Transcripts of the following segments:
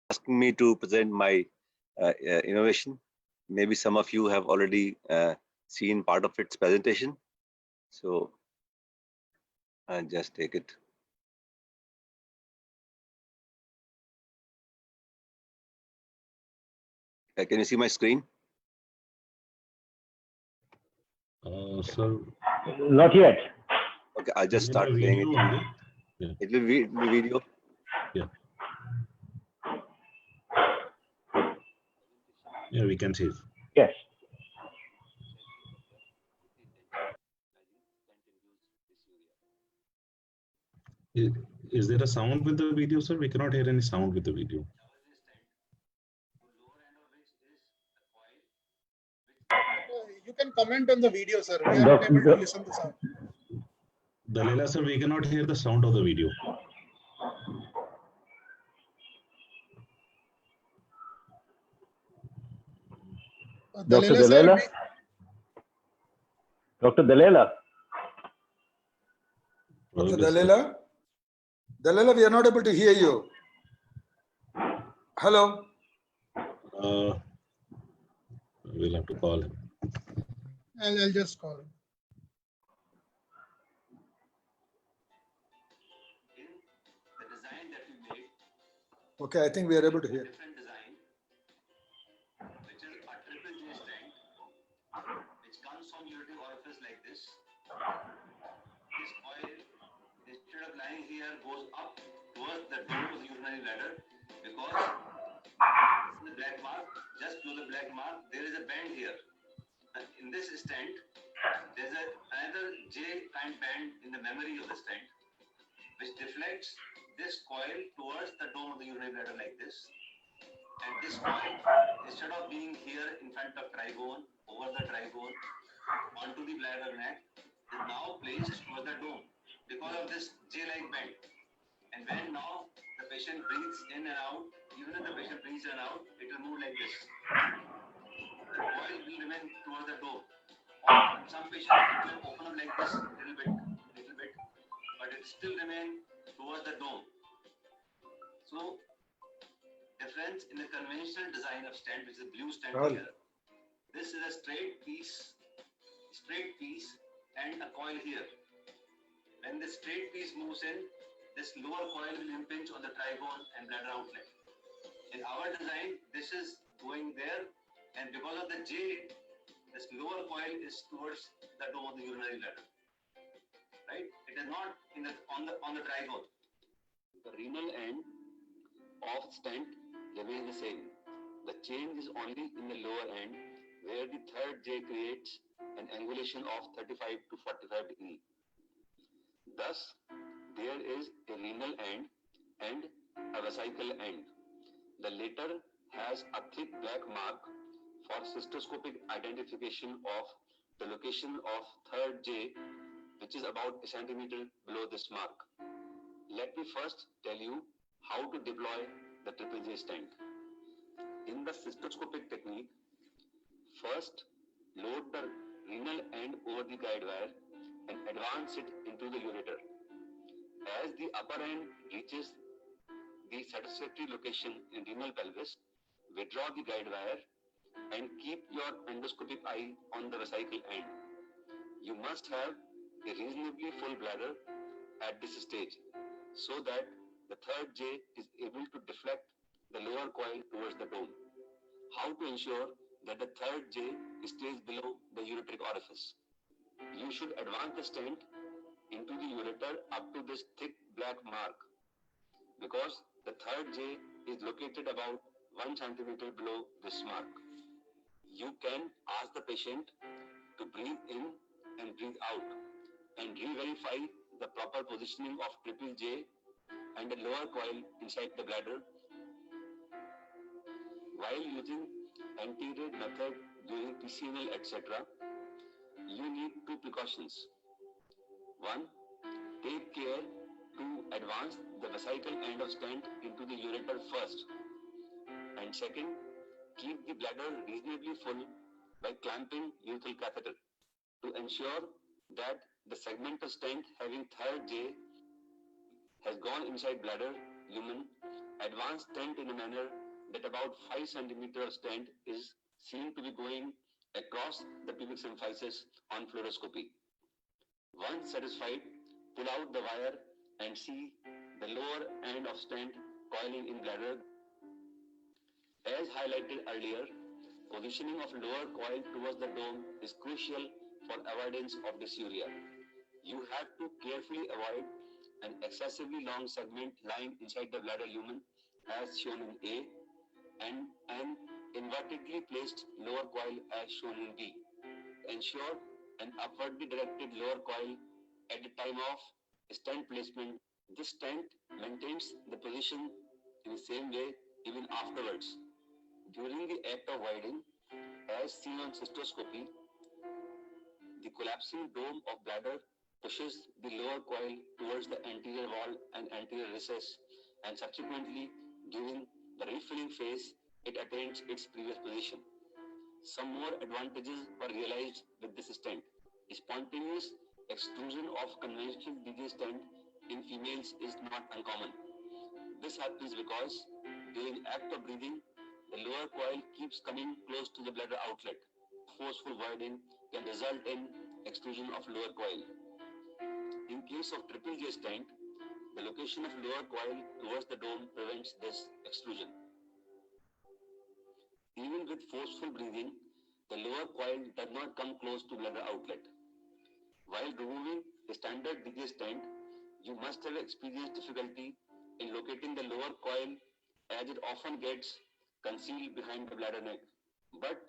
asking me to present my innovation. Maybe some of you have already seen part of its presentation. So I'll just take it. Can you see my screen? Sir, not yet. Okay, I'll just start playing it. Yeah. It will be video. Yeah. Yeah, we can see it. Yes. Is there a sound with the video, sir? We cannot hear any sound with the video. You can comment on the video, sir. We are not able to listen to sound. Dalila, sir, we cannot hear the sound of the video. Dr. Dalila, sir, Dalila? Dr. Dalila? Dr. Dalila? Dalila, we are not able to hear you. Hello? We'll have to call him. I'll just call him. The design that we made, Okay, I think we are able to hear. different design, which is a triple J stand, which comes from ureteric orifice like this. This coil, instead of lying here, goes up towards the dome of the urinary bladder, because this is the black mark. Just below the black mark, there is a bend here. And in this stent, there's another J kind bend in the memory of the stent, which deflects this coil towards the dome of the urinary bladder like this. And this coil, instead of being here in front of trigone, over the trigone, onto the bladder neck, is now placed over the dome because of this J-like bend. And when now the patient breathes in and out, even if the patient breathes in and out, it will move like this. The coil will remain towards the dome. Or in some patients, it will open up like this little bit, but it still remain towards the dome. So, difference in the conventional design of stent, which is a blue stent here. This is a straight piece, and a coil here. When the straight piece moves in, this lower coil will impinge on the trigone and bladder outlet. In our design, this is going there, and because of the J, this lower coil is towards the dome of the urinary bladder. Right? It is not on the trigone. The renal end of stent remains the same. The change is only in the lower end, where the third J creates an angulation of 35 to 45 degrees. Thus, there is a renal end and a vesical end. The latter has a thick black mark for cystoscopic identification of the location of third J, which is about a centimeter below this mark. Let me first tell you how to deploy the triple J stent. In the cystoscopic technique, first load the renal end over the guide wire and advance it into the ureter. As the upper end reaches the satisfactory location in renal pelvis, withdraw the guide wire and keep your endoscopic eye on the vesical end. You must have a reasonably full bladder at this stage, so that the third J is able to deflect the lower coil towards the dome. How to ensure that the third J stays below the ureteric orifice? You should advance the stent into the ureter up to this thick black mark, because the third J is located about 1 centimeter below this mark. You can ask the patient to breathe in and breathe out and re-verify the proper positioning of triple J and a lower coil inside the bladder. While using anti-rad method during PCNL, etc., you need two precautions. One, take care to advance the vesical end of stent into the ureter first. And second, keep the bladder reasonably full by clamping urethral catheter to ensure that the segmental stent having third J has gone inside bladder lumen advance stent in a manner that about 5 centimeter of stent is seen to be going across the pubic symphysis on fluoroscopy. Once satisfied, pull out the wire and see the lower end of stent coiling in bladder. As highlighted earlier, positioning of lower coil towards the dome is crucial for avoidance of dysuria. You have to carefully avoid an excessively long segment lying inside the bladder lumen as shown in A and an invertedly placed lower coil as shown in B. Ensure an upwardly directed lower coil at the time of stent placement. This stent maintains the position in the same way even afterwards. During the act of voiding, as seen on cystoscopy, the collapsing dome of bladder pushes the lower coil towards the anterior wall and anterior recess, and subsequently, during the refilling phase, it attains its previous position. Some more advantages were realized with this stent. Spontaneous extrusion of conventional DJ stent in females is not uncommon. This happens because during act of breathing, the lower coil keeps coming close to the bladder outlet. Forceful voiding can result in extrusion of lower coil. In case of triple J stent, the location of lower coil towards the dome prevents this extrusion. Even with forceful breathing, the lower coil does not come close to bladder outlet. While removing the standard DJ stent, you must have experienced difficulty in locating the lower coil as it often gets concealed behind the bladder neck. But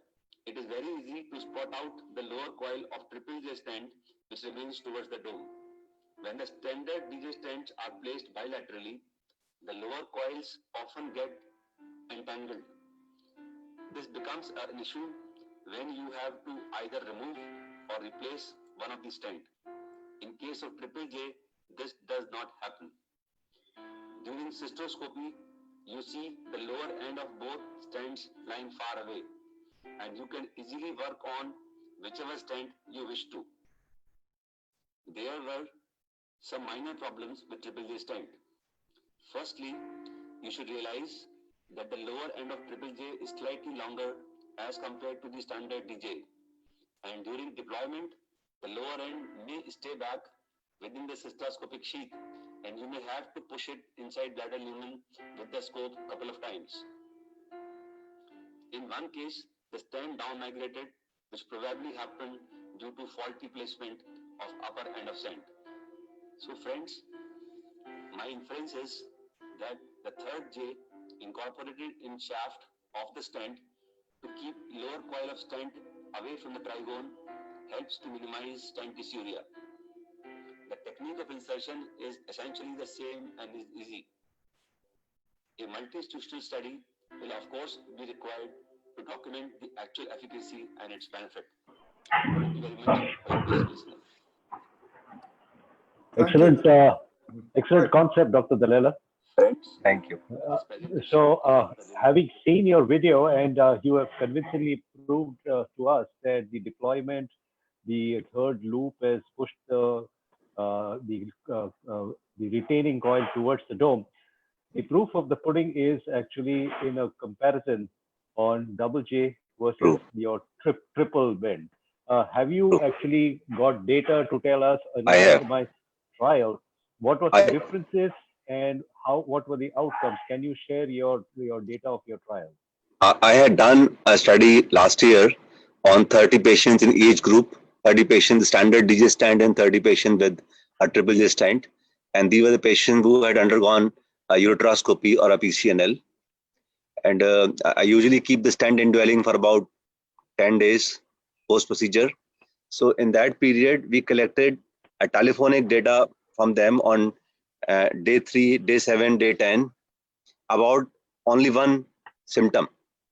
it is very easy to spot out the lower coil of triple J stent which remains towards the dome. When the standard DJ stents are placed bilaterally, the lower coils often get entangled. This becomes an issue when you have to either remove or replace one of the stent. In case of triple J, this does not happen. During cystoscopy, you see the lower end of both stents lying far away, and you can easily work on whichever stent you wish to. There were some minor problems with triple J stent. Firstly, you should realize that the lower end of triple J is slightly longer as compared to the standard DJ, and during deployment, the lower end may stay back within the cystoscopic sheath, and you may have to push it inside bladder lumen with the scope a couple of times. In one case, the stent down migrated, which probably happened due to faulty placement of upper end of stent. So friends, my inference is that the third J incorporated in shaft of the stent to keep lower coil of stent away from the trigone helps to minimize stent dysuria. The technique of insertion is essentially the same and is easy. A multi-institutional study will of course be required to document the actual efficacy and its benefit. Thank you very much for your patient listening. Excellent, excellent concept, Dr. Dallela. Thank you. Having seen your video and you have convincingly proved to us that the deployment, the third loop has pushed the retaining coil towards the dome. The proof of the pudding is actually in a comparison on double J versus your triple bend. Have you actually got data to tell us in the randomized trial what were the differences and what were the outcomes? Can you share your data of your trial? I had done a study last year on 30 patients in each group, 30 patients standard DJ stent and 30 patients with a triple J stent. And these were the patients who had undergone a ureteroscopy or a PCNL. And I usually keep the stent indwelling for about 10 days post-procedure. So in that period, we collected a telephonic data from them on day 3, day 7, day 10 about only one symptom,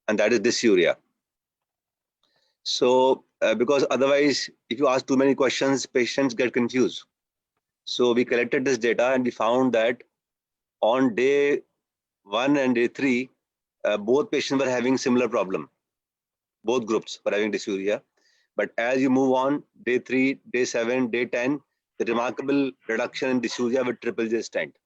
and that is dysuria. So because otherwise, if you ask too many questions, patients get confused. So we collected this data and we found that on day 1 and day 3, both patients were having similar problem. Both groups were having dysuria. But as you move on, day 3, day 7, day 10, the remarkable reduction in dysuria with triple J stent.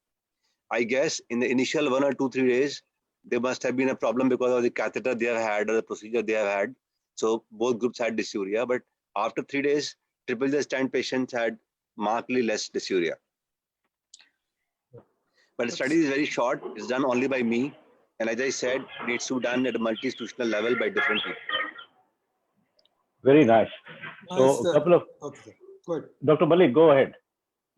I guess in the initial 1 or 2, 3 days, there must have been a problem because of the catheter they have had or the procedure they have had. So both groups had dysuria, but after 3 days, triple J stent patients had markedly less dysuria. But the study is very short. It's done only by me. And as I said, it needs to be done at a multi-institutional level by different people. Very nice. Nice, So a couple of, Okay, sir. Good. Dr. Malik, go ahead.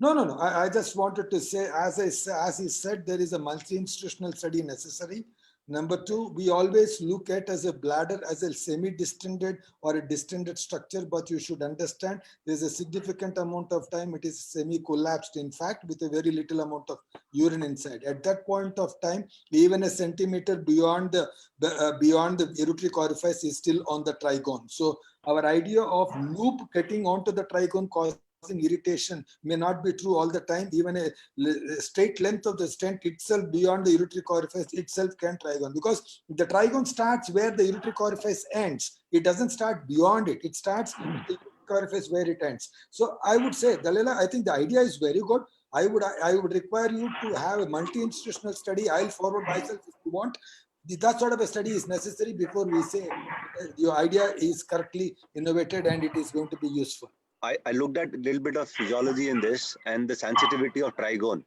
No. I just wanted to say, as he said, there is a multi-institutional study necessary. Number two, we always look at as a bladder as a semi-distended or a distended structure, but you should understand there's a significant amount of time it is semi-collapsed, in fact, with a very little amount of urine inside. At that point of time, even a centimeter beyond the ureteric orifice is still on the trigone. So our idea of loop getting onto the trigone causing irritation may not be true all the time. Even a straight length of the stent itself beyond the ureteric orifice itself can trigone, because the trigone starts where the ureteric orifice ends. It doesn't start beyond it. It starts at the ureteric orifice where it ends. So I would say, Dalila, I think the idea is very good. I would require you to have a multi-institutional study. I'll forward myself if you want. That sort of a study is necessary before we say your idea is correctly innovated and it is going to be useful. I looked at a little bit of physiology in this and the sensitivity of trigone.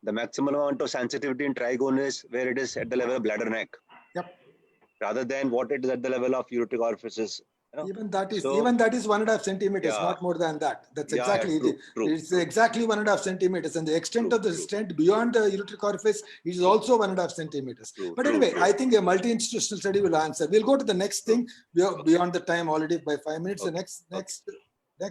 The maximum amount of sensitivity in trigone is where it is at the level of bladder neck. Yep. Rather than what it is at the level of ureteric orifices. You know? Even that is So- 1.5 centimeters, Yeah. not more than that. That's Yeah, exactly true, true, it's exactly 1.5 centimeters, and the extent True, of the true. stent beyond the ureteric orifice is also 1.5 centimeters. True, But true, anyway, true. I think a multi-institutional study will answer. We'll go to the next thing. We are beyond the time already by 5 minutes. The next.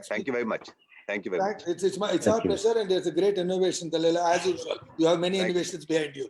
Thank you very much. Thank you very much. It's our Thank you. pleasure, and there's a great innovation, Dalila. As usual, you have many Thank you. innovations behind you.